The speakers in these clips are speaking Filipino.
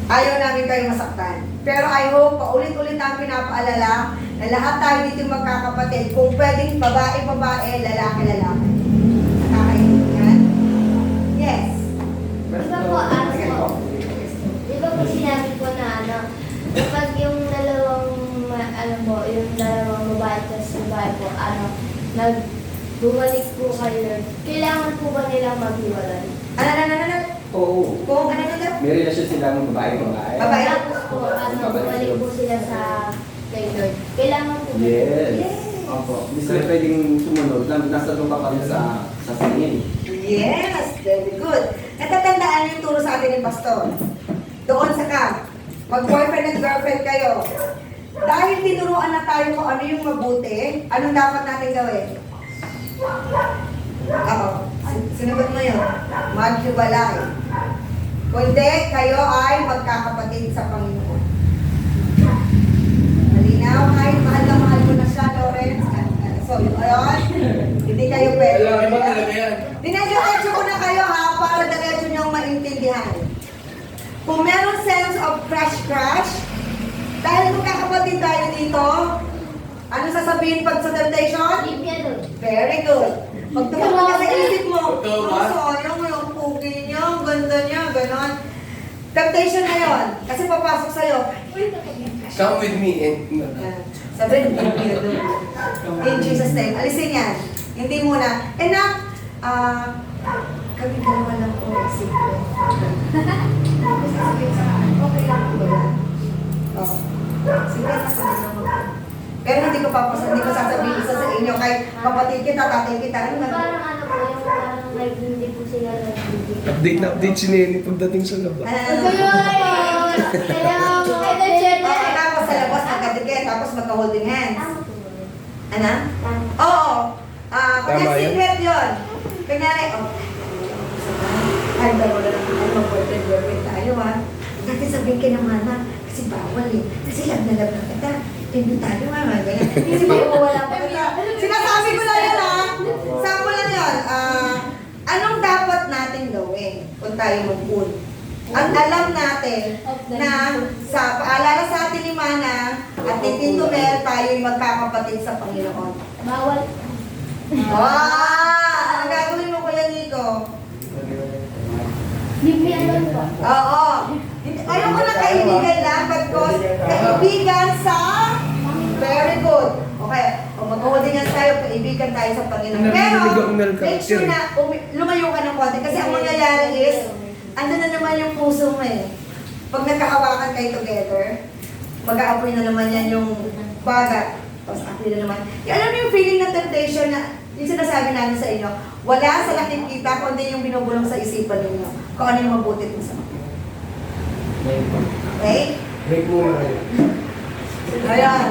Ayaw namin kayo masaktan. Pero I hope, paulit-ulit ang pinapaalala na lahat tayo dito magkakapatid. Kung pwedeng babae-babae, lalaki-lalaki. Nakakaintindihan? Yes. Di ba po, di ba po sinabi ko na kapag yung dalawang, yung dalawang babae at babae po, bumalik po kayo, kailangan po ba nilang maghiwalay? Oo. Kung May relasyon silang babae-babae. Babae. Tapos po, bumalik po sila sa kay Lord. Kailangan po ba? Yes. Opo. Hindi sila pwedeng sumunod. Nasa doon ka pa rin sa singin. Yes, very good. Natatandaan yung turo sa atin ni Pastor. Doon sa camp, mag-boyfriend at girlfriend kayo. Dahil tinuruan na tayo kung ano yung mabuti, anong dapat natin gawin? Oo. Sinagot mo yun. Maghiwalay. Kundi kayo ay magkakapatid sa Panginoon. Malinaw, kahit mahal na mahal mo na siya, Lawrence. So, ayun. Hindi kayo pwede. Lalaki ba talaga yan? Dinediretso ko na kayo ha, para diretso niyong maintindihan. Kung meron sense of crush, dahil magkakapatid tayo dito, ano sasabihin pag sa temptation? Leave me alone. Very good. Pag tumama ka sa isip mo, Totoo ba? sayang mo yung pugi niya, ang ganda niya, ganon. Temptation na yun. Kasi papasok sa'yo. Come with me and... Sabi, in Jesus' name. Alisin yan. Hindi muna. Enough. Kami dalawa lang po. Isip ko. Hindi ko sasabihin sa akin. Okay lang po yan. Oh. Sige, sasabihin ako. Pero hindi ko sasabihin isa sa inyo. Kahit kapatid kita, tatay kita. Ano na? Parang po, yung parang hindi po sila nag-ibig. Update na update si Nelly pagdating sa labas. Tapos sa labas, nagkadikit. Tapos magka-holding hands. Ano? Oo. Kanya Tama yun? secret yun. Kanyari, ay, dalawa na lang mag-boyfriend tayo ha. Dati sabihin ka naman ha, kasi bawal eh. Kasi love na kita. Hindi tayo ha, ganyan. Kasi mawawala pa kita. Sinasabi ko lang yun ha. Sample lang yun. Anong dapat natin gawin kung tayo mag-pool? Ang alam natin na sa paalala sa atin ni Mana at ni Tito Mel, tayo'y magkakapatid sa Panginoon. Bawal. Ang gagawin mo Kuya Nico? Leave me alone po. Oo. Ayoko na kaibigan lang, because kaibigan sa... Very good. Okay, kung mag-holding hands tayo, kaibigan tayo sa Panginoon. Pero, make sure na lumayo ka ng konti. Kasi ang mangyayari is, andun na naman yung puso mo eh. Pag nagkahawakan kayo together, mag-aapoy na naman yan yung bagat. Tapos apoy na naman. Alam mo yung feeling ng temptation na, yung sinasabi namin sa inyo, wala sa nakikita, kundi yung binubulong sa isipan ninyo. Kung ano yung mabuti kung sa mga. Okay? Break muna kayo. Ayan.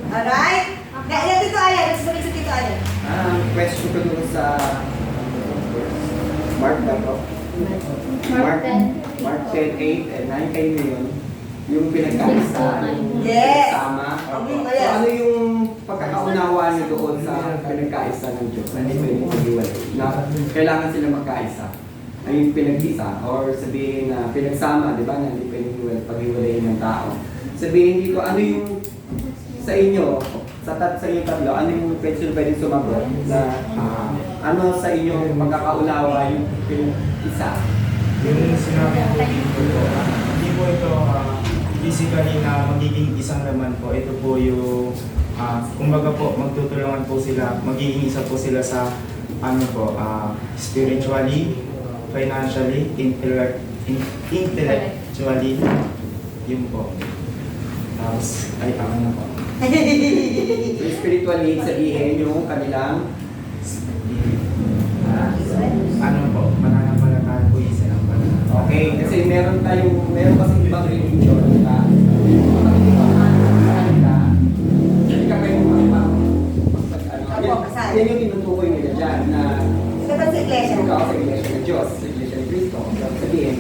Alright? Yan, Tito Ayan. Let's sabihin sa Tito Ayan. Question ko doon sa Mark na to. Mark 10:8 and 9 kayo yun. Yung pinagkaisa, Yes. sama. Okay, So yes. ano yung pagkakaunawaan niyo doon sa pinagkaisa ng Diyos? Ano yung pinagkahiwalay? Na kailangan sila magkaisa. Ano yung pinag-isa? Or sabihin na pinagsama, di ba? Na hindi pwedeng paghiwalayin ng tao. Sabihin dito, ano yung sa inyo, sa inyo tatlo, ano yung question pwedeng sumagot na ano sa inyo pagkakaunawa yung pinag-isa? Yung sinabi ko dito, hindi po ito physically na magiging isang laman po. Ito po yung, kumbaga po, magtutulungan po sila, magiging isa po sila sa, ano po, spiritually, financially, intellectually, yun po. Tapos, ay, na po. So spiritually, sabihin yung kanilang Ano po, mananampalataya po isa ng pananampalataya. okay, kasi meron kasing ibang religion, di ba? Hindi ka pwede yan yung tinutukoy nila dyan na Dapat sa iglesia. ikaw sa iglesia ng Diyos, sa iglesia ng Cristo. Sabihin,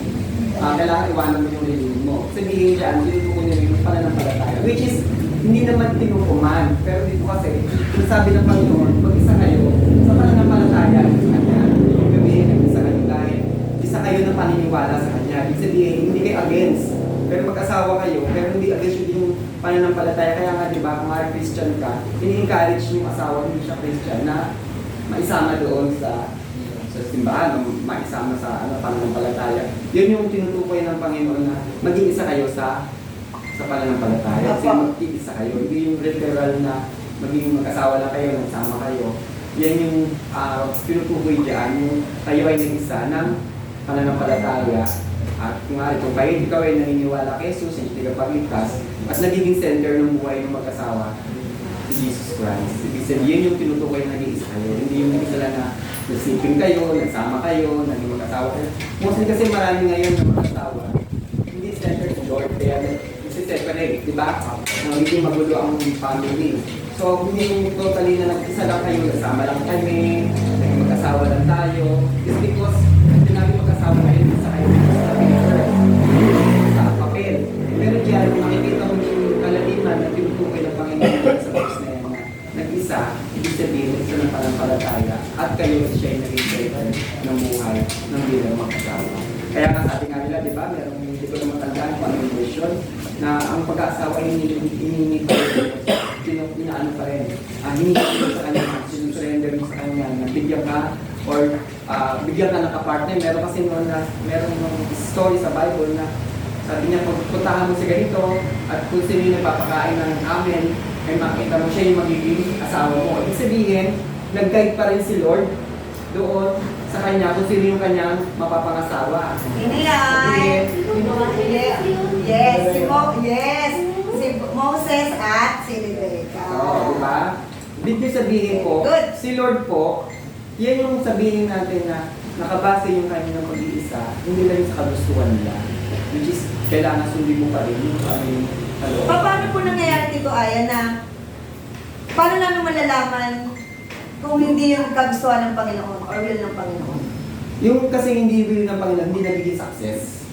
kailangan iwanan mo yung religion mo. Sabihin dyan, tinutukoy nila yung pananampalataya. Which is, hindi naman tinukuman. Pero dito kasi, yung sabi ng Panginoon, mag-isa kayo sa pananampalataya sa Kanya. Yung gabihin, isa kayo dahil isa kayo na paniniwala sa Kanya. Ibig sabihin, hindi kayo against pero mag-asawa kayo, pero hindi agad yung pananampalataya. Kaya nga, di ba, kung nga Christian ka, ini-encourage yung asawa, hindi siya Christian, na maisama doon sa simbahan, maisama sa pananampalataya. Yun yung tinutukoy ng Panginoon na maging isa kayo sa pananampalataya. Kasi mag-iisa kayo. Hindi yung literal na maging mag-asawa lang kayo, nagsama kayo. Yan yung tinutukoy dyan, yung kayo ay nag-isa ng pananampalataya. At kung nga ito, kahit ikaw ay naniniwala kay Jesus, hindi ka pagligtas, at nagiging center ng buhay ng mag-asawa, si Jesus Christ. Ibig sabihin yung tinutukoy na nag-iisa kayo. Hindi yung nag-isa lang na nagsiping kayo, nagsama kayo, naging mag-asawa kayo. Mostly kasi marami ngayon na mag-asawa, hindi center to Lord, kaya nagsiseparate, di ba? Nagiging magulo ang family. So, hindi yung totally na nag-isa lang kayo, nagsama lang kami, naging mag-asawa lang tayo. It's because, sinabi mag-asawa kayo sa kayo sa papel. Pero diyan, makikita mo yung kalaliman na tinutukoy ng Panginoon sa verse na yan na nag-isa, ibig sabihin, isa ng pananampalataya at kayo siya ay naging center ng buhay ng bilang mag-asawa. Kaya nga sabi nga nila, di ba, merong hindi ko na matandaan kung ano yung version, na ang pag-aasawa ay hiningi pa rin, inaano pa rin, hiningi sa kanya, sinusurrender mo sa kanya, na bigyan ka, or bigyan ka ng kapartner. Meron kasi meron story sa Bible na sabi niya, puntahan mo si ganito, at kung sino yung nagpapakain ng amen, ay makita mo siya yung magiging asawa mo. Ibig sabihin, nag-guide pa rin si Lord doon sa kanya kung sino yung kanyang mapapangasawa. Inay! Yes, si Moses at si Rebecca. Oo, diba? Ibig sabihin po, Good. si Lord po, yan yung sabihin natin na nakabase yung kanyang mag-iisa, hindi lang yung sa kagustuhan nila. Which is, kailangan sundin mo pa rin yung aming kalooban. Paano po nangyayari dito, Aya, na paano namin malalaman kung hindi yung kagustuhan ng Panginoon or will ng Panginoon? Yung kasi hindi will ng Panginoon, hindi nagiging success.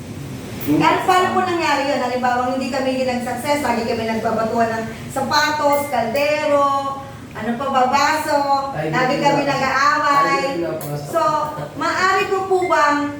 Kaya paano po nangyari yun? Halimbawa, hindi kami nag-success, lagi kami nagbabatuan ng sapatos, kaldero, ano pa, babaso, lagi kami nag-aaway. So, maaari ko po bang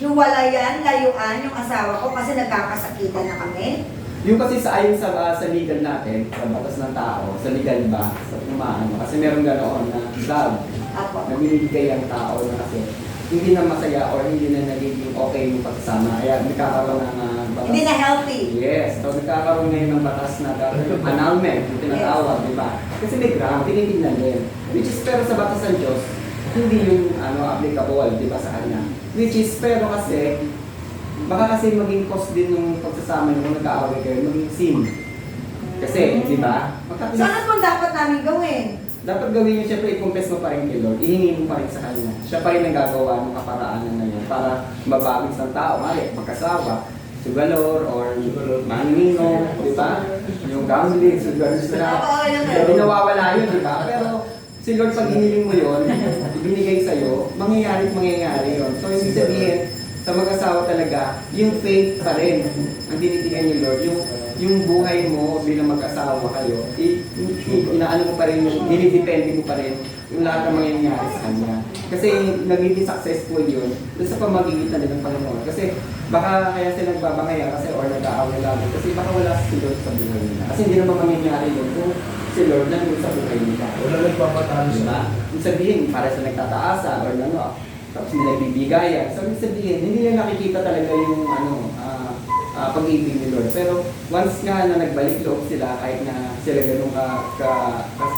hiwalayan, layuan yung asawa ko kasi nagkakasakitan na kami? Yung kasi sa ayon sa legal natin, sa batas ng tao, sa legal ba, sa umaano, kasi meron ganoon na love, Apo. na binibigay ang tao na kasi hindi na masaya or hindi na nagiging okay yung pagsama. Kaya nagkakaroon ng batas. Hindi na healthy. Yes, so nagkakaroon ngayon ng batas na annulment, yung tinatawag, di ba? Kasi may ground, tinitignan din. Which is, pero sa batas ng Diyos, hindi yung applicable, di ba, sa kanya. Which is, pero kasi, baka kasi maging cause din ng pagsasama nyo kung nagkaaway kayo, maging sin. Kasi, di ba? So, ano po dapat namin gawin? Dapat gawin nyo, siyempre, i-confess mo pa rin kay Lord, ihingi mo pa rin sa Kanya. Siya pa rin ang gagawa ng kaparaanan na yun para mabagis ng tao. Mali, magkasawa, sugalor, or manino, di ba? Yung gambling, sugalor sila. Hindi nawawala yun, di ba? Pero, si Lord, pag hiniling mo yun, ibinigay sa'yo, mangyayari yun. So, ibig sabihin, sa mag-asawa talaga, yung faith pa rin ang binibigyan ni Lord, yung buhay mo bilang mag-asawa kayo, inaano mo pa rin, dinidepende mo pa rin yung lahat ng mangyayari sa Kanya. Kasi nagiging successful yun doon sa pamagitan nila ng Panginoon. Kasi baka kaya sila nagbabangaya kasi or nag-aaway lang. Kasi baka wala si Lord sa buhay nila. Kasi hindi naman mangyayari yun kung si Lord nandun sa buhay nila. Wala nagpapatalo Diba? Yung sabihin, para sa nagtataasan or ano, tapos nila bibigayan. So, sabihin, hindi nila nakikita talaga yung pag-ibig ni Lord. Pero once nga na nagbalik loob sila, kahit na sila ganun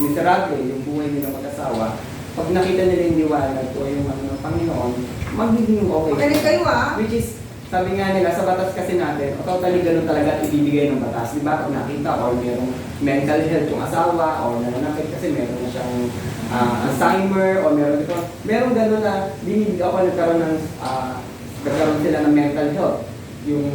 miserable, yung buhay nila mag-asawa, pag nakita nila yung liwanag o yung ng Panginoon, magiging okay. Magaling kayo ah. Which is, sabi nga nila, sa batas kasi natin, totally ganun talaga at ibibigay ng batas. Di ba? Pag nakita or merong mental health yung asawa or nananakit kasi meron na siyang Alzheimer o meron ganun na binibigay ako nagkaroon sila ng mental health. Yung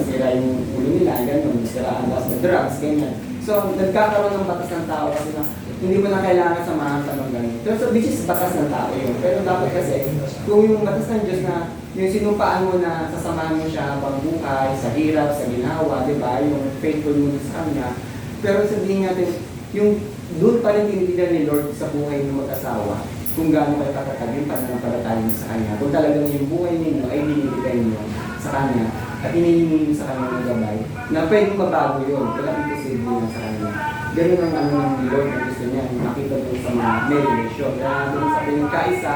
sira yung ulo nila, gano'n, sira ang ng drugs, ganyan. So, nagkakaroon ng batas ng tao kasi na hindi mo na kailangan samahan sa mga ganun. So, which is batas ng tao yun. Pero dapat kasi, kung yung batas ng Diyos na yung sinumpaan mo na sasamahan mo siya habang buhay, sa hirap, sa ginawa, di ba? Yung faithful mo sa Kanya. Pero sabihin natin, yung doon pa rin tinitignan ni Lord sa buhay ng mag-asawa kung gaano kayo katatag yung pananampalataya sa Kanya. Kung talagang yung buhay ninyo ay binibigay niyo sa Kanya, at inihingi sa kanila ng gabay, na pwedeng mabago yun, kailangan imposible na sa kanila. Ganun ang ano ng Lord na gusto niya, nakita doon sa mga may relasyon. Kaya doon sa pinagkaisa,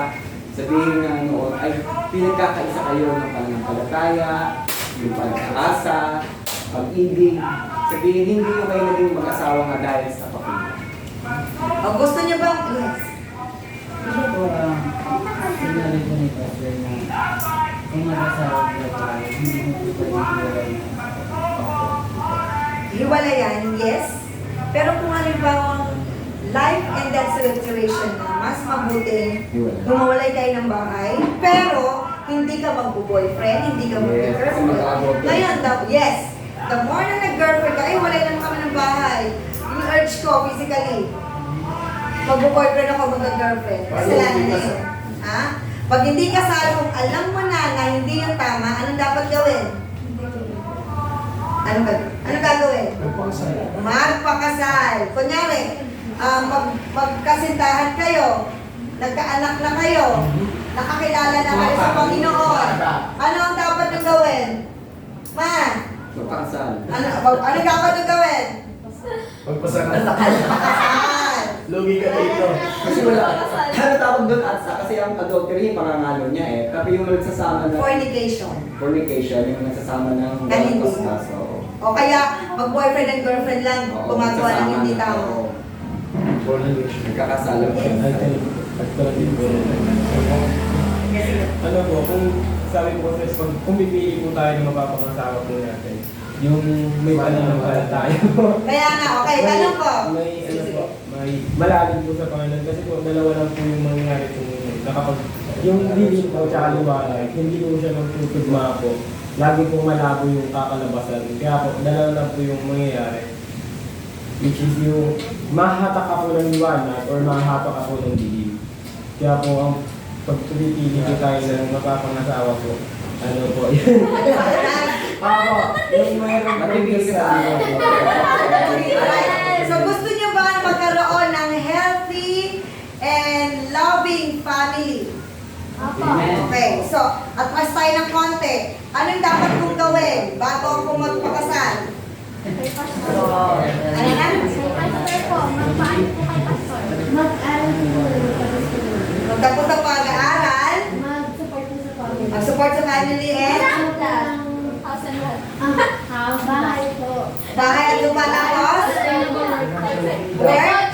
sabihin nga noon, ay pinagkakaisa kayo ng pananampalataya, yung pag-asa, pag-ibig. Sabihin, hindi yung kayo naging mag-asawa nga dahil sa kapatid. O, gusto niyo bang, yes, Kasi po, sinabi ko ni Pastor na kung mag-asawa sila tayo, hindi mo po pwede hiwalayan, yes. Pero kung halimbawa life and death situation na mas mabuti, humawalay kayo ng bahay, pero hindi ka mag-boyfriend, hindi ka mag-girlfriend. Ngayon, yes, the more na nag-girlfriend ka, ay walay lang kami ng bahay. I-urge ko physically, mag-boyfriend ako, mag-girlfriend. Kasalanan na yun. Ha? Pag hindi kasal, kung alam mo na na hindi yung tama, anong dapat gawin? Ano gagawin? Magpakasal. Kunyari, magkasintahan kayo, nagkaanak na kayo, nakakilala na kayo sa Panginoon. Ano ang dapat nyo gawin? Magpakasal. Ano dapat nyo gawin? Magpasangan. Pakasal. Lugi ka dito. Kasi wala, ano tawag doon asa? Kasi ang adultery, pangangalo niya eh. Tapi yung nagsasama ng fornication, yung nagsasama ng Na hindi. pastas, oo. O kaya, mag-boyfriend and girlfriend lang, Oo, gumagawa ng hindi nagsasama na, tama. oo. Nagkakasala pa rin. Ano po, kung sabi po kasi kung pipili po tayo ng mapapangasawa po natin, yung may pananampalataya po. Kaya nga, okay, tanong ko. May ano po, may malalim po sa Panginoon kasi po dalawa lang po yung mangyayari kung nakapag yung dilim po tsaka liwanag, hindi po siya magtutugma po. Lagi po malabo yung kakalabasan. Kaya po, dalawa lang po yung mangyayari. Which is yung mahatak ako ng liwanag or mahatak ako ng dilim. Kaya po, ang pag pumipili ko tayo ng mapapangasawa po, ano po, yun. Ako, yung mayroon po Matibig sa ka sa Alright. So gusto niyo ba magkaroon ng healthy and loving family? Okay, so atras tayo ng konti. Anong dapat kong gawin bago ako magpakasal? Ano na? Pastor po, magpaano po kay Pastor? Mag-aral po. Magtapos ang pag-aaral, Mag-support po sa family. mag-support sa family and Bahay po. bahay at lupa tapos, work,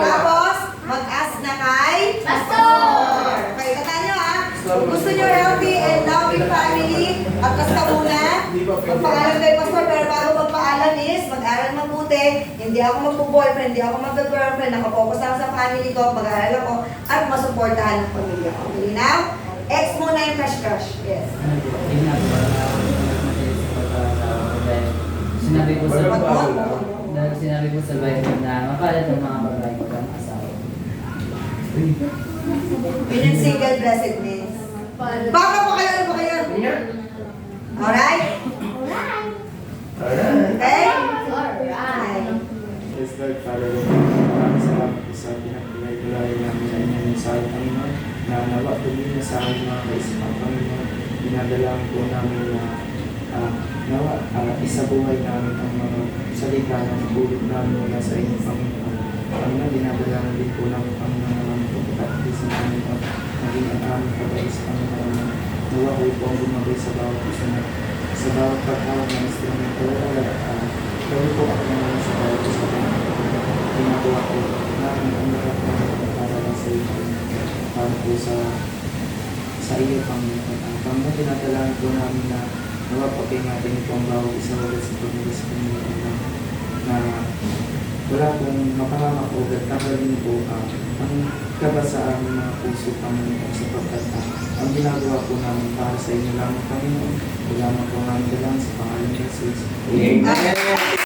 tapos, mag-ask na kay Pastor! Okay, tandaan nyo ha. Kung gusto nyo healthy and loving family, at ka muna, magpaalam kay Pastor, pero bago magpaalam is, mag-aral mabuti, hindi ako magpo-boyfriend, hindi ako mag-girlfriend, nakapokus lang sa family ko, mag-aral ako, at masuportahan ng pamilya ko. Okay, now, X muna yung crush. Yes. Sinabi ko sa Mag-on. dahil sinabi ko sa Bible na makalat ang mga babae ko ang asawa. Yun yung single blessedness. Baka pa kayo, ano ba kayo? Alright? Okay? Alright. Yes, Lord, Father, maraming salamat po sa pinagpinagkulay namin sa inyong mensahe, Panginoon, na nawa tumingin sa aming mga kaisipan, Panginoon. Dinadalangin po namin na nawa isabuhay namin ang mga salita na napulot namin mula sa inyong Panginoon. Panginoon, dinadalangin din po namin, Panginoon, na namin pagkakati sa Panginoon, maging ang aming pag-alis, Panginoon, na nawa ko po ang bumagay sa bawat isa na sa bawat pagkawag ng instrumento, gawin po ako naman sa bawat isa na ginagawa ko namin ang lahat ng para lang sa iyo, para po sa iyo, Panginoon. Panginoon, tinadalangin po namin na nawapagay natin ito ang bawat isa ulit sa pagmuli sa Panginoon na wala pong mapangamakulat, tagalin po ang kaba sa aming mga puso, Panginoon, sapagkat ang ginagawa po namin para sa inyo lamang, Panginoon, wala po namin dalang sa pangalan ni Jesus. Amen.